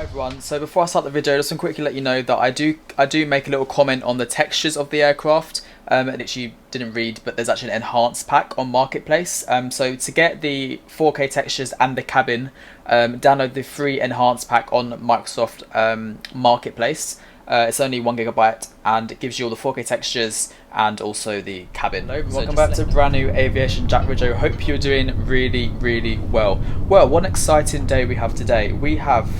Hi everyone, so before I start the video, I just want to quickly let you know that I do make a little comment on the textures of the aircraft. That you didn't read, but there's actually an enhanced pack on Marketplace. So to get the 4K textures and the cabin, download the free enhanced pack on Microsoft Marketplace. It's only 1 GB and it gives you all the 4K textures and also the cabin. Hello, welcome back to a brand new Aviation Jack video. Hope you're doing really well. Well, one exciting day we have today. We have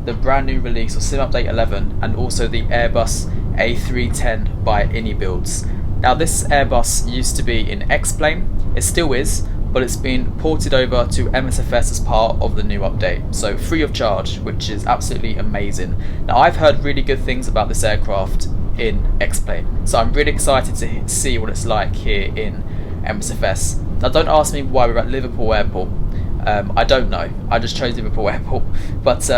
the brand new release of Sim Update 11 and also the Airbus A310 by Inibuilds. Now this Airbus used to be in X-Plane, it still is, but it's been ported over to Msfs as part of the new update, so free of charge, which is absolutely amazing. Now I've heard really good things about this aircraft in X-Plane, so I'm really excited to see what it's like here in Msfs. Now don't ask me why we're at Liverpool Airport. I don't know, I just chose Liverpool Airport, but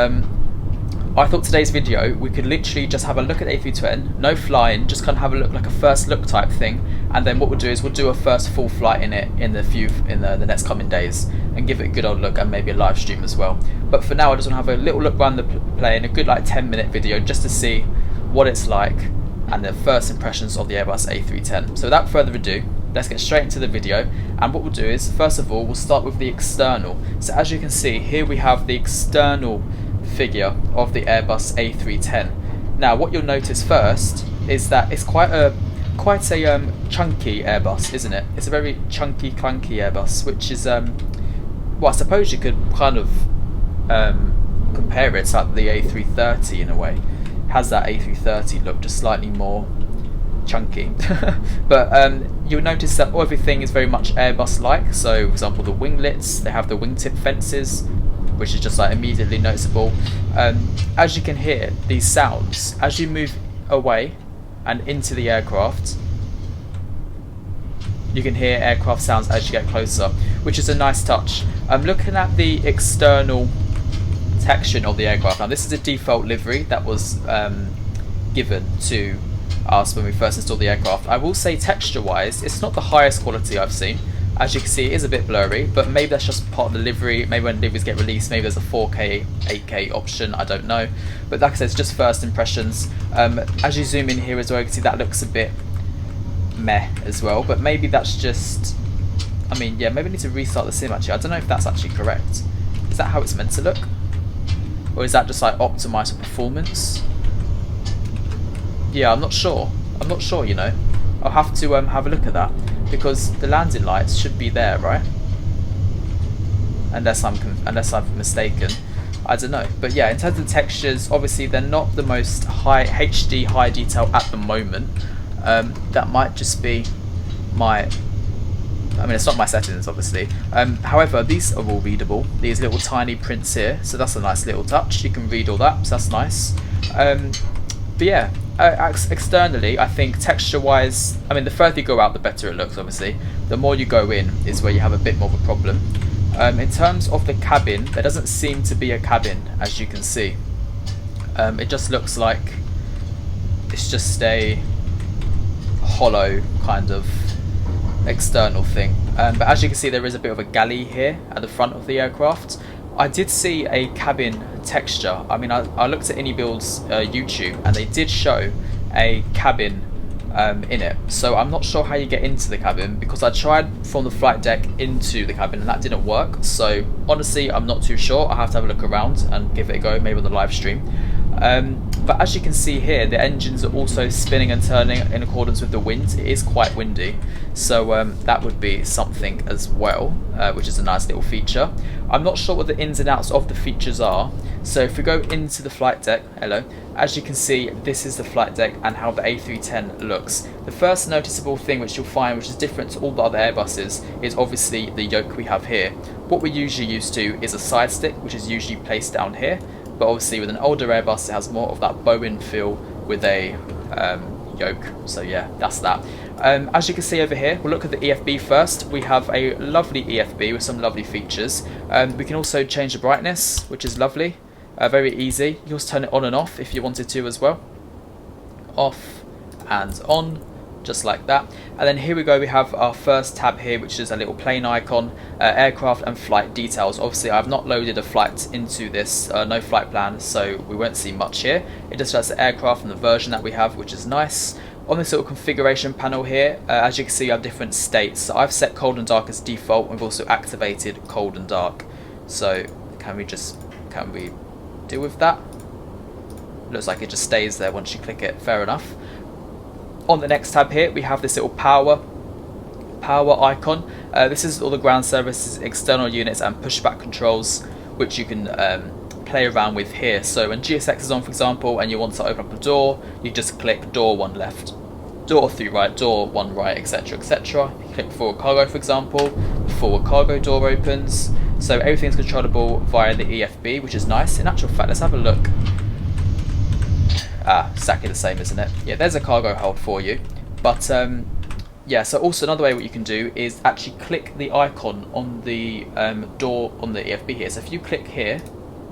I thought today's video we could literally just have a look at A310, no flying, just kind of have a look, like a first look type thing, and then what we'll do is we'll do a first full flight in it in the next coming days and give it a good old look and maybe a live stream as well. But for now I just want to have a little look around the plane, a good like 10-minute video just to see what it's like and the first impressions of the Airbus A310. So without further ado, let's get straight into the video, and what we'll do is first of all we'll start with the external. So as you can see here we have the external figure of the Airbus A310. Now what you'll notice first is that it's quite a chunky Airbus, isn't it? It's a very chunky, clunky Airbus, which is well, I suppose you could kind of compare it to like the A330 in a way. It has that A330 look, just slightly more chunky. But you'll notice that everything is very much Airbus-like. So for example the winglets, they have the wingtip fences, which is just like immediately noticeable. As you can hear these sounds as you move away and into the aircraft, you can hear aircraft sounds as you get closer, which is a nice touch. I'm looking at the external texture of the aircraft. Now this is a default livery that was given to us when we first installed the aircraft. I will say texture wise it's not the highest quality I've seen. As you can see, it is a bit blurry, but maybe that's just part of the livery. Maybe when liveries get released, maybe there's a 4K, 8K option, I don't know. But like I said, it's just first impressions. As you zoom in here as well, you can see that looks a bit meh as well, but maybe that's just, I mean, yeah, maybe I need to restart the sim actually. I don't know if that's actually correct. Is that how it's meant to look? Or is that just like optimized for performance? Yeah, I'm not sure, you know. I'll have to have a look at that, because the landing lights should be there, right? Unless I'm mistaken, I don't know. But yeah, in terms of textures, obviously they're not the most high HD, high detail at the moment. That might just be my, I mean it's not my settings obviously. However, these are all readable. These little tiny prints here, so that's a nice little touch. You can read all that, so that's nice. But yeah. Externally, I think texture-wise, I mean, the further you go out, the better it looks, obviously. The more you go in is where you have a bit more of a problem. In terms of the cabin, there doesn't seem to be a cabin, as you can see. It just looks like it's just a hollow kind of external thing. But as you can see, there is a bit of a galley here at the front of the aircraft. I did see a cabin texture. I mean, I looked at Inibuilds YouTube and they did show a cabin in it. So I'm not sure how you get into the cabin, because I tried from the flight deck into the cabin and that didn't work. So honestly, I'm not too sure. I have to have a look around and give it a go, maybe on the live stream. But as you can see here, the engines are also spinning and turning in accordance with the wind. It is quite windy, so that would be something as well, which is a nice little feature. I'm not sure what the ins and outs of the features are, so if we go into the flight deck, hello, as you can see, this is the flight deck and how the A310 looks. The first noticeable thing which you'll find, which is different to all the other Airbuses, is obviously the yoke we have here. What we're usually used to is a side stick, which is usually placed down here. But obviously with an older Airbus it has more of that Boeing feel with a yoke, so yeah, that's that. As you can see over here, we'll look at the EFB first. We have a lovely EFB with some lovely features. We can also change the brightness, which is lovely, very easy. You can also turn it on and off if you wanted to as well. Off and on, just like that. And then here we go, we have our first tab here, which is a little plane icon, aircraft and flight details. Obviously I've not loaded a flight into this, no flight plan, so we won't see much here. It just shows the aircraft and the version that we have, which is nice. On this little configuration panel here, as you can see, you have different states. So I've set cold and dark as default, and we've also activated cold and dark. So can we deal with that? Looks like it just stays there once you click it, fair enough. On the next tab here, we have this little power icon. This is all the ground services, external units and pushback controls, which you can play around with here. So when GSX is on, for example, and you want to open up a door, you just click door 1 left, door 3 right, door 1 right, etc, etc. You click forward cargo, for example, the forward cargo door opens. So everything's controllable via the EFB, which is nice. In actual fact, let's have a look. Exactly the same, isn't it? Yeah, there's a cargo hold for you. But yeah, so also another way what you can do is actually click the icon on the door on the EFB here. So if you click here,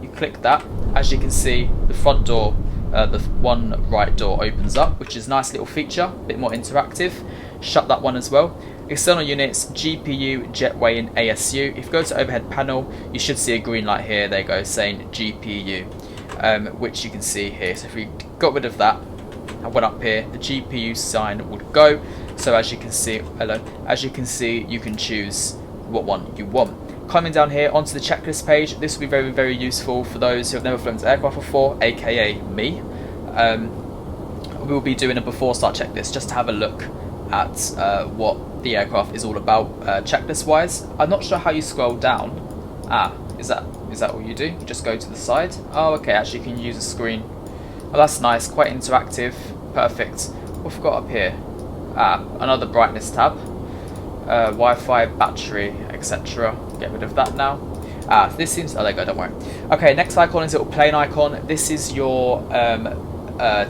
you click that, as you can see, the front door, the one right door opens up, which is a nice little feature, a bit more interactive. Shut that one as well. External units, GPU, jetway and ASU. If you go to overhead panel, you should see a green light here, there you go, saying GPU, which you can see here. So if we got rid of that and went up here, the GPU sign would go. So as you can see, you can choose what one you want. Coming down here onto the checklist page, this will be very, very useful for those who have never flown an aircraft before, aka me. We will be doing a before start checklist just to have a look at what the aircraft is all about checklist wise. I'm not sure how you scroll down. Is that all you do? You just go to the side? Oh, okay, actually you can use a screen. Oh, that's nice, quite interactive, perfect. What have we got up here? Another brightness tab, Wi-Fi, battery, etc. Get rid of that now. This seems, oh there you go, don't worry. Okay, next icon is a little plane icon. This is your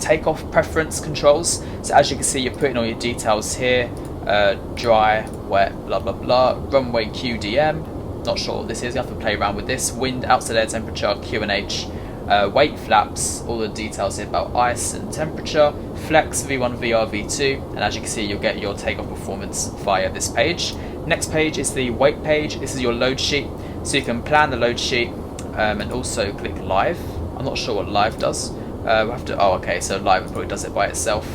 takeoff preference controls. So as you can see, you're putting all your details here, dry, wet, blah blah blah, runway QDM, not sure what this is, you have to play around with this, wind, outside air temperature, QNH, weight, flaps, all the details here about ice and temperature, flex, V1, VR, V2, and as you can see, you'll get your takeoff performance via this page. Next page is the weight page. This is your load sheet, so you can plan the load sheet and also click live. I'm not sure what live does. We'll have to, oh okay, so live probably does it by itself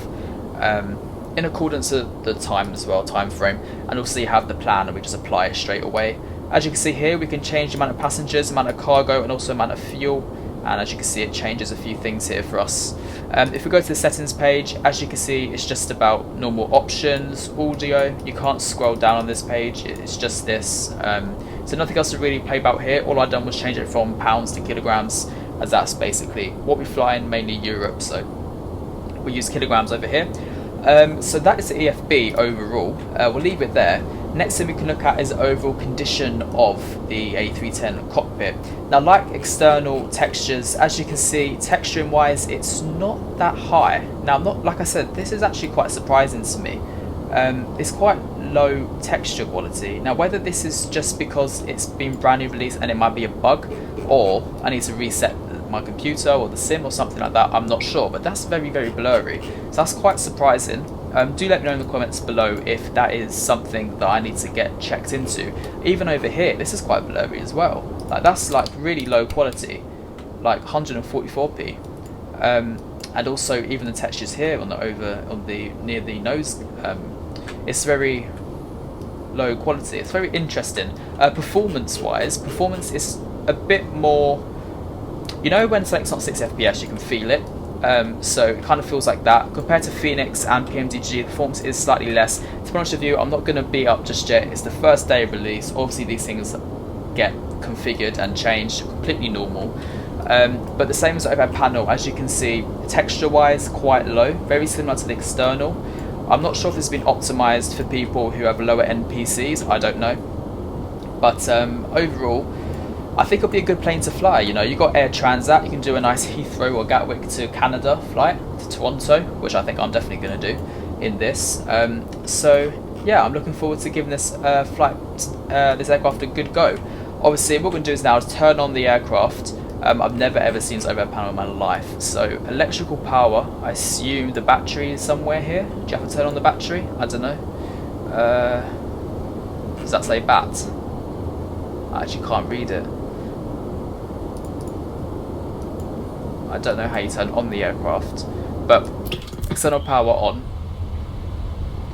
in accordance to the time as well, time frame, and also you have the plan and we just apply it straight away. As you can see here, we can change the amount of passengers, amount of cargo, and also amount of fuel. And as you can see, it changes a few things here for us. If we go to the settings page, as you can see, it's just about normal options, audio. You can't scroll down on this page, it's just this. So nothing else to really play about here. All I've done was change it from pounds to kilograms, as that's basically what we fly in, mainly Europe, so we use kilograms over here. So that is the EFB overall. We'll leave it there. Next thing we can look at is the overall condition of the A310 cockpit. Now, like external textures, as you can see, texturing wise, it's not that high. Now, like I said, this is actually quite surprising to me. It's quite low texture quality. Now, whether this is just because it's been brand new released and it might be a bug, or I need to reset my computer or the sim or something like that, I'm not sure, but that's very, very blurry. So that's quite surprising. Do let me know in the comments below if that is something that I need to get checked into. Even over here, this is quite blurry as well. Like that's like really low quality, like 144p. And also even the textures here on the near the nose, it's very low quality. It's very interesting. Performance wise, performance is a bit more. You know when something's not 60 FPS, you can feel it. So it kind of feels like that. Compared to Phoenix and PMDG, the performance is slightly less. To be honest with you, I'm not going to beat up just yet. It's the first day of release. Obviously these things get configured and changed, completely normal. But the same as overhead panel, as you can see, texture wise quite low, very similar to the external. I'm not sure if this has been optimized for people who have lower end PCs, I don't know. But overall, I think it'll be a good plane to fly. You know, you got Air Transat, you can do a nice Heathrow or Gatwick to Canada flight, to Toronto, which I think I'm definitely going to do in this. So yeah, I'm looking forward to giving this this aircraft a good go. Obviously, what we're going to do is now turn on the aircraft I've never ever seen this overhead panel in my life. So electrical power, I assume the battery is somewhere here. Do you have to turn on the battery? I don't know. Does that say bat? I actually can't read it. I don't know how you turn on the aircraft, but external power on.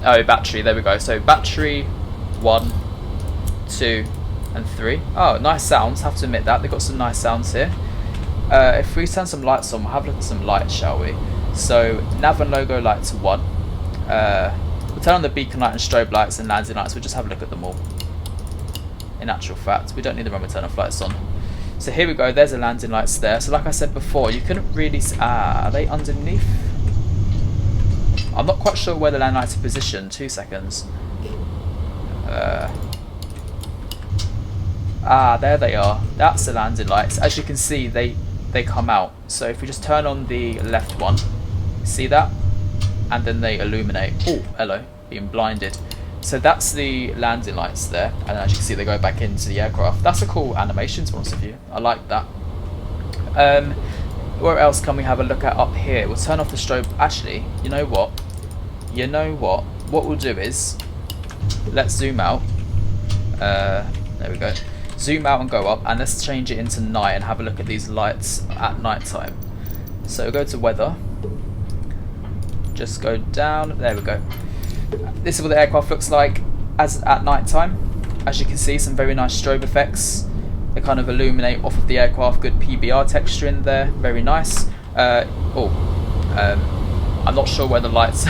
Oh, battery, there we go. So battery 1, 2 and 3. Oh, nice sounds, have to admit that. They've got some nice sounds here. If we turn some lights on, we'll have a look at some lights, shall we? So nav and logo lights 1. We'll turn on the beacon light and strobe lights and landing lights. We'll just have a look at them all. In actual fact, we don't need the run return off lights on. So here we go, there's the landing lights there. So like I said before, you couldn't really see, are they underneath? I'm not quite sure where the landing lights are positioned. 2 seconds. There they are. That's the landing lights. As you can see, they come out. So if we just turn on the left one, see that? And then they illuminate. Oh, hello, being blinded. So that's the landing lights there, and as you can see, they go back into the aircraft. That's a cool animation, to be honest with you. I like that. Where else can we have a look at up here? We'll turn off the strobe. Actually, you know what? What we'll do is, let's zoom out. There we go. Zoom out and go up, and let's change it into night and have a look at these lights at night time. So go to weather. Just go down. There we go. This is what the aircraft looks like as at night time. As you can see, some very nice strobe effects. They kind of illuminate off of the aircraft. Good PBR texture in there. Very nice. I'm not sure where the lights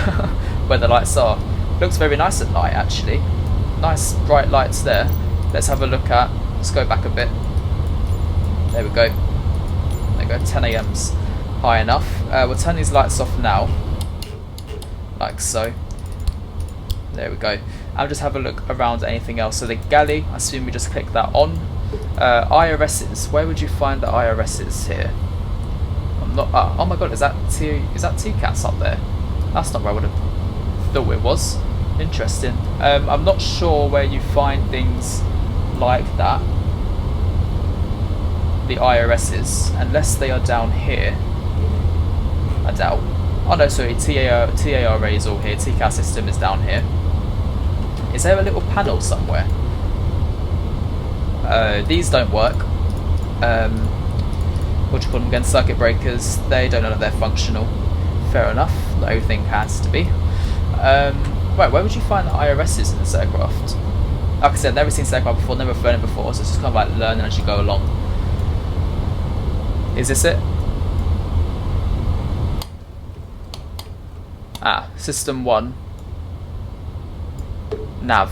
are. Looks very nice at night, actually. Nice bright lights there. Let's have a look at. Let's go back a bit. There we go. There we go. 10 a.m.'s high enough. We'll turn these lights off now, like so. There we go. I'll just have a look around at anything else. So the galley, I assume we just click that on. IRSs, where would you find the IRSs here? I'm not. Oh my god, is that TCAS up there? That's not where I would have thought it was. Interesting. I'm not sure where you find things like that. The IRSs, unless they are down here. I doubt. Oh no, sorry. TAR is all here. TCAS system is down here. Is there a little panel somewhere? These don't work. What do you call them again? Circuit breakers. They don't know that they're functional. Fair enough. Not everything has to be. Right, where would you find the IRSs in this aircraft? Like I said, I've never seen this aircraft before, never flown it before, so it's just kind of like learning as you go along. Is this it? System 1. Nav.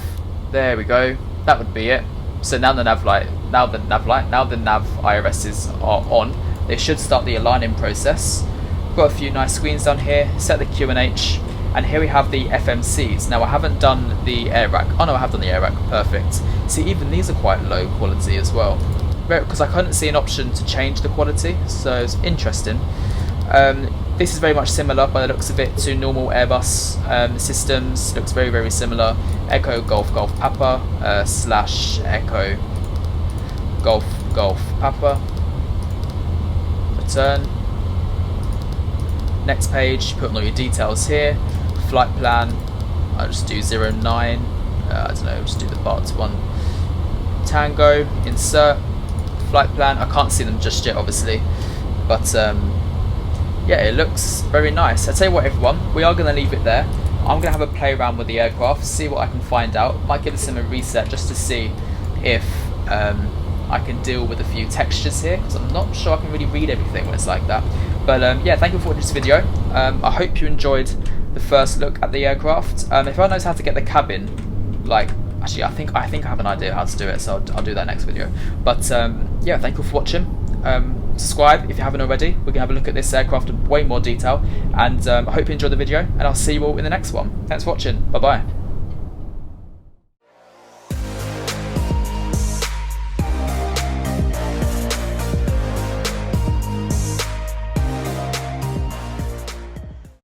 There we go. That would be it. So now the nav IRSs are on. They should start the aligning process. Got a few nice screens down here. Set the QNH, and here we have the FMCs. Now I haven't done the air rack. Oh no, I have done the air rack. Perfect. See, even these are quite low quality as well, because I couldn't see an option to change the quality. So it's interesting. This is very much similar by the looks of it to normal Airbus systems. Looks very, very similar. Echo Golf Golf Papa / Echo Golf Golf Papa. Return. Next page, put in all your details here. Flight plan, I'll just do 09. I don't know, just do the Bart 1 Tango. Insert. Flight plan, I can't see them just yet obviously, but yeah, it looks very nice. I tell you what everyone, we are going to leave it there. I'm going to have a play around with the aircraft, see what I can find out. Might give them a reset just to see if I can deal with a few textures here, because I'm not sure I can really read everything when it's like that. But yeah, thank you for watching this video. I hope you enjoyed the first look at the aircraft. If anyone knows how to get the cabin, like, actually I think I have an idea how to do it, so I'll do that next video. But yeah, thank you for watching. Subscribe if you haven't already. We're going to have a look at this aircraft in way more detail, and I hope you enjoyed the video, and I'll see you all in the next one. Thanks for watching. Bye bye.